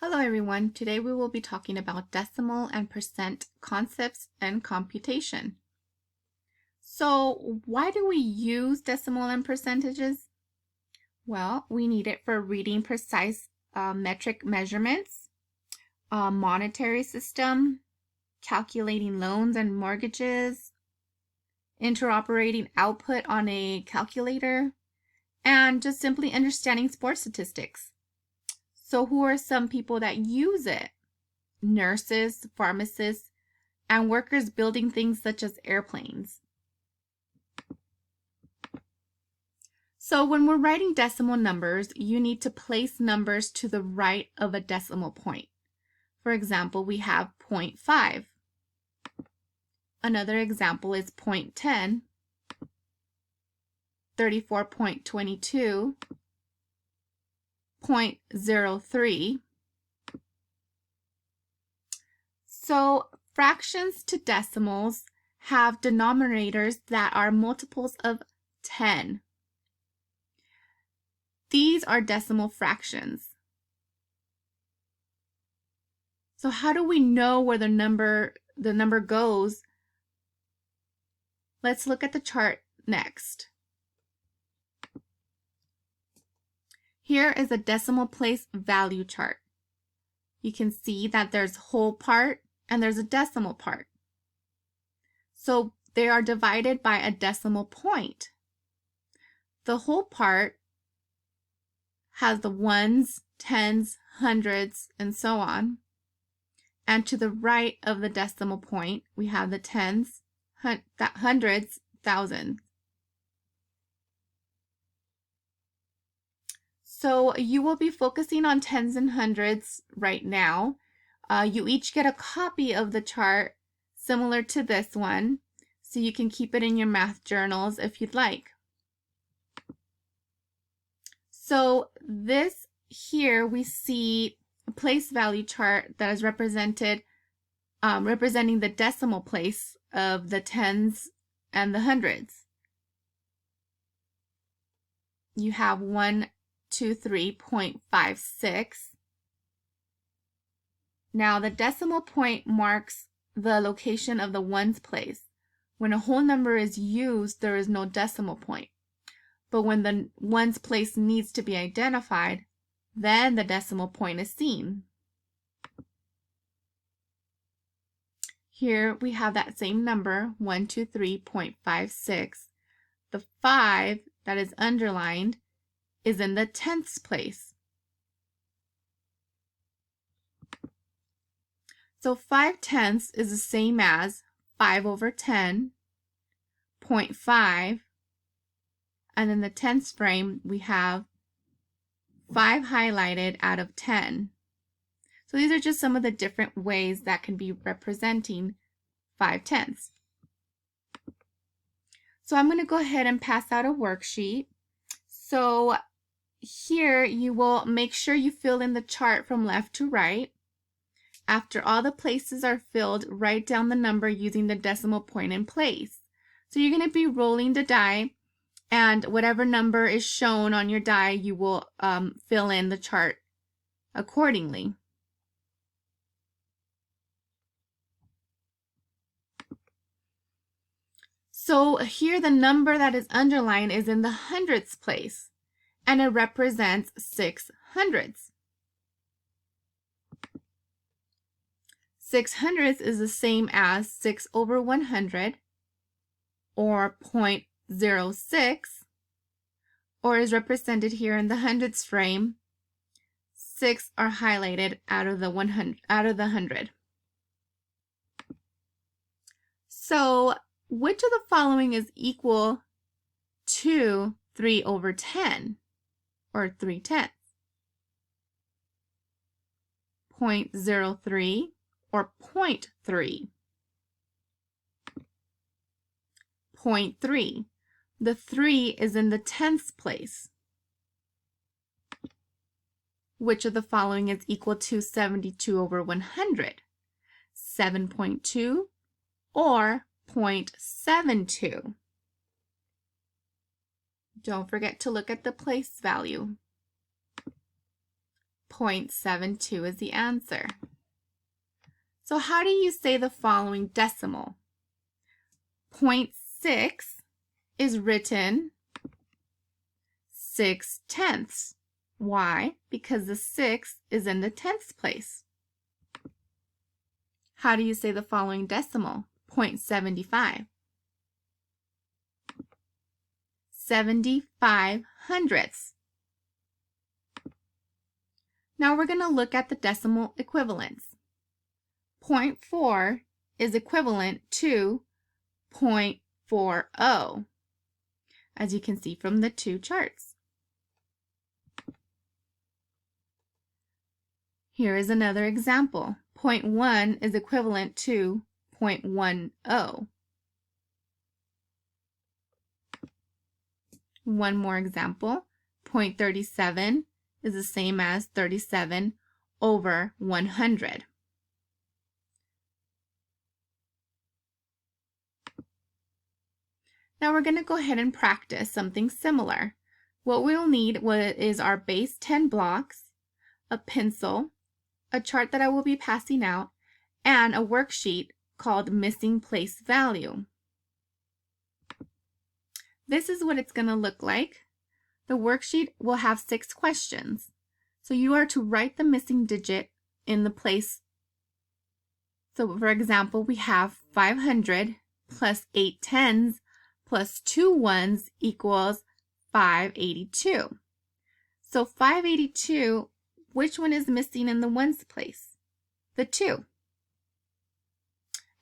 Hello everyone, today we will be talking about decimal and percent concepts and computation. So why do we use decimal and percentages? Well, we need it for reading precise metric measurements, monetary system, calculating loans and mortgages, interoperating output on a calculator, and just simply understanding sports statistics. So who are some people that use it? Nurses, pharmacists, and workers building things such as airplanes. So when we're writing decimal numbers, you need to place numbers to the right of a decimal point. For example, we have 0.5. Another example is 0.10, 34.22, 0.03. So fractions to decimals have denominators that are multiples of 10. These are decimal fractions. So how do we know where the number goes? Let's look at the chart next. Here is a decimal place value chart. You can see that there's whole part and there's a decimal part. So they are divided by a decimal point. The whole part has the ones, tens, hundreds, and so on. And to the right of the decimal point, we have the tens, hundreds, thousands. So you will be focusing on tens and hundreds right now. You each get a copy of the chart similar to this one, so you can keep it in your math journals if you'd like. So this here we see a place value chart that is representing the decimal place of the tens and the hundreds. You have 123.56. Now the decimal point marks the location of the ones place. When a whole number is used, there is no decimal point. But when the ones place needs to be identified, then the decimal point is seen. Here we have that same number, 123.56. The 5 that is underlined is in the tenths place. So 5/10 is the same as 5 over 10, 0.5, and in the tenths frame we have 5 highlighted out of 10. So these are just some of the different ways that can be representing 5/10. So I'm going to go ahead and pass out a worksheet. So here you will make sure you fill in the chart from left to right. After all the places are filled, write down the number using the decimal point in place. So you're going to be rolling the die, and whatever number is shown on your die, you will fill in the chart accordingly. So here the number that is underlined is in the hundredths place, and it represents 6 hundredths. 6 hundredths is the same as 6 over 100, or 0.06, or is represented here in the hundredths frame. 6 are highlighted out of the 100. So which of the following is equal to 3 over 10, or 3/10? 0.03 or 0.3? 0.3. The 3 is in the tenths place. Which of the following is equal to 72 over 100? 7.2 or 0.72? Don't forget to look at the place value. 0.72 is the answer. So how do you say the following decimal? 0.6 is written 6/10. Why? Because the 6 is in the tenths place. How do you say the following decimal? 0.75. 75 hundredths. Now we're going to look at the decimal equivalents. 0.4 is equivalent to 0.40, as you can see from the two charts. Here is another example. 0.1 is equivalent to 0.10. One more example. 0.37 is the same as 37 over 100. Now we're going to go ahead and practice something similar. What we'll need is our base 10 blocks, a pencil, a chart that I will be passing out, and a worksheet called Missing Place Value. This is what it's going to look like. The worksheet will have 6 questions. So you are to write the missing digit in the place. So for example, we have 500 plus 8 tens plus 2 ones equals 582. So 582, which one is missing in the ones place? The 2.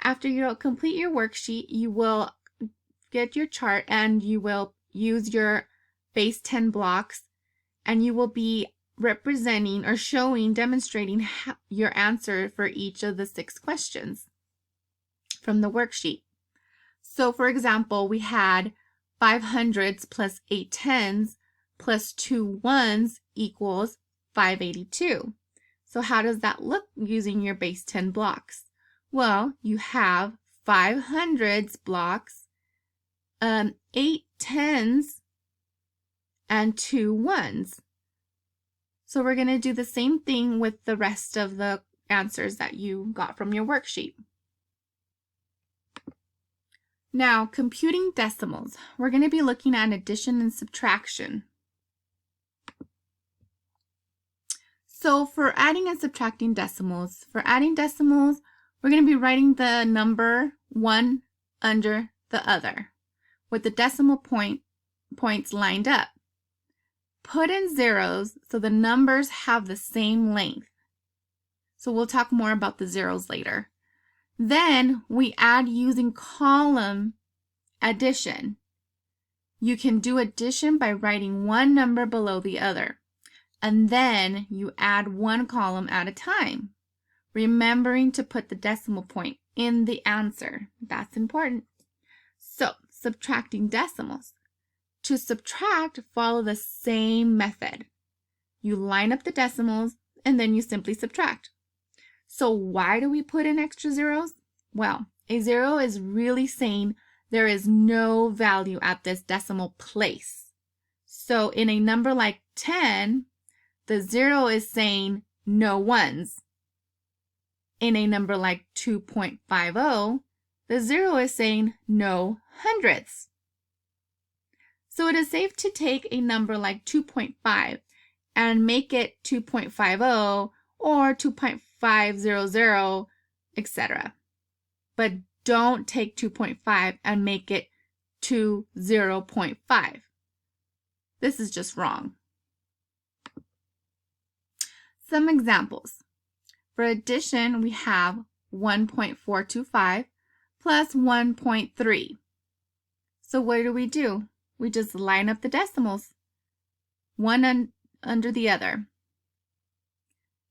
After you complete your worksheet, you will get your chart and you will use your base 10 blocks, and you will be representing or demonstrating your answer for each of the 6 questions from the worksheet. So for example, we had 5 hundredths plus 8 tens plus 2 ones equals 582. So how does that look using your base 10 blocks? Well, you have 5 hundredths blocks, 8 tens, and 2 ones. So we're going to do the same thing with the rest of the answers that you got from your worksheet. Now, computing decimals. We're going to be looking at addition and subtraction. So for adding and subtracting decimals, we're going to be writing the number one under the other with the decimal points lined up. Put in zeros so the numbers have the same length. So we'll talk more about the zeros later. Then we add using column addition. You can do addition by writing one number below the other, and then you add one column at a time, remembering to put the decimal point in the answer. That's important. So, subtracting decimals. To subtract, follow the same method. You line up the decimals and then you simply subtract. So why do we put in extra zeros? Well, a zero is really saying there is no value at this decimal place. So in a number like 10, the 0 is saying no ones. In a number like 2.50, the 0 is saying no hundredths. So it is safe to take a number like 2.5 and make it 2.50 or 2.500, etc. But don't take 2.5 and make it 0.5. This is just wrong. Some examples. For addition, we have 1.425 plus 1.3. So what do? We just line up the decimals, one under the other.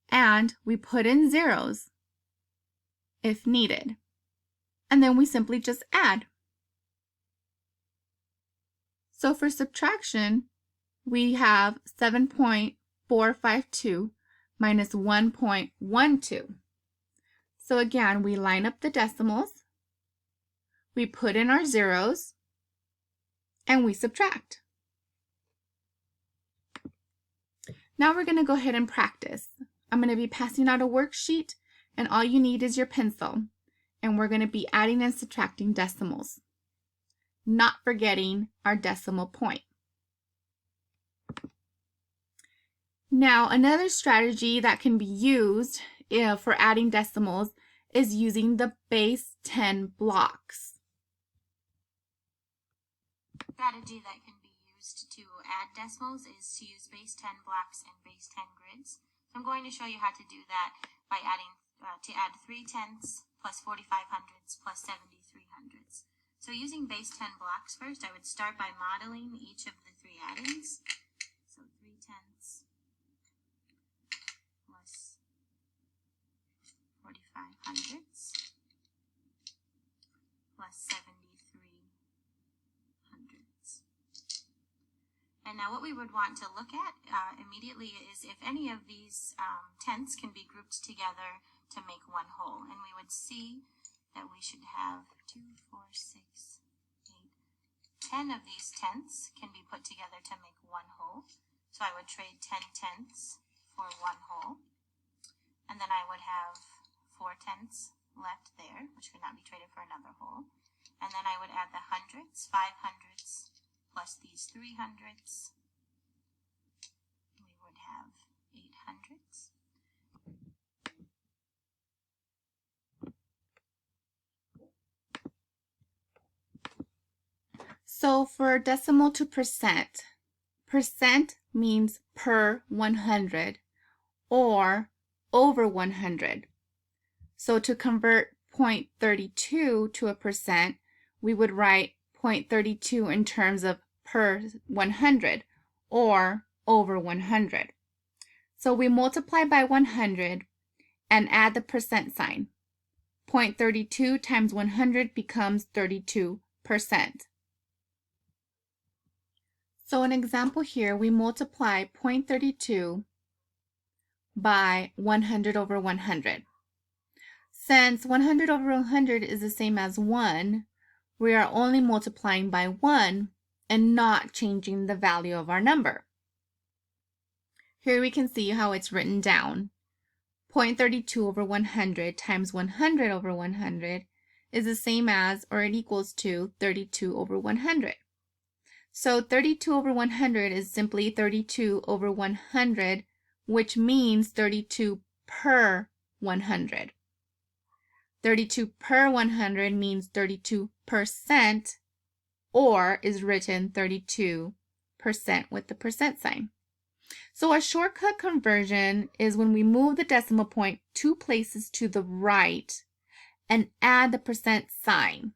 And we put in zeros if needed. And then we simply just add. So for subtraction, we have 7.452 minus 1.12. So again, we line up the decimals, we put in our zeros, and we subtract. Now we're going to go ahead and practice. I'm going to be passing out a worksheet, and all you need is your pencil. And we're going to be adding and subtracting decimals, not forgetting our decimal point. Now, another strategy that can be used for adding decimals is using the base 10 blocks. Strategy that can be used to add decimals is to use base 10 blocks and base 10 grids. So I'm going to show you how to do that by adding to add 3 tenths plus 45 hundredths plus 73 hundredths. So using base 10 blocks first, I would start by modeling each of the 3 addings. So 3 tenths plus 45 hundredths plus 73 hundredths. And now what we would want to look at immediately is if any of these tenths can be grouped together to make one whole. And we would see that we should have 2, 4, 6, 8, 10 of these tenths can be put together to make one whole. So I would trade 10 tenths for one whole. And then I would have 4 tenths left there, which could not be traded for another whole. And then I would add the hundredths, 5 hundredths, plus these 3 hundredths. We would have 8 hundredths. So for decimal to percent, percent means per 100 or over 100. So to convert 0.32 to a percent, we would write 0.32 in terms of per 100 or over 100. So we multiply by 100 and add the percent sign. 0.32 times 100 becomes 32%. So an example here, we multiply 0.32 by 100 over 100. Since 100 over 100 is the same as 1, we are only multiplying by 1 and not changing the value of our number. Here we can see how it's written down. 0.32 over 100 times 100 over 100 is the same as, or it equals to, 32 over 100. So 32 over 100 is simply 32 over 100, which means 32 per 100. 32 per 100 means 32%, or is written 32% with the percent sign. So a shortcut conversion is when we move the decimal point 2 places to the right and add the percent sign.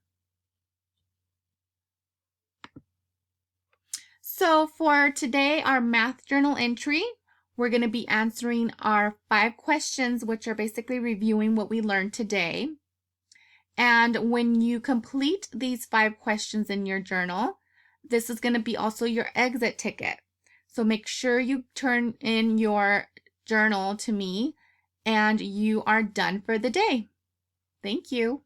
So for today, our math journal entry, we're going to be answering our 5 questions, which are basically reviewing what we learned today. And when you complete these 5 questions in your journal, this is going to be also your exit ticket. So make sure you turn in your journal to me and you are done for the day. Thank you.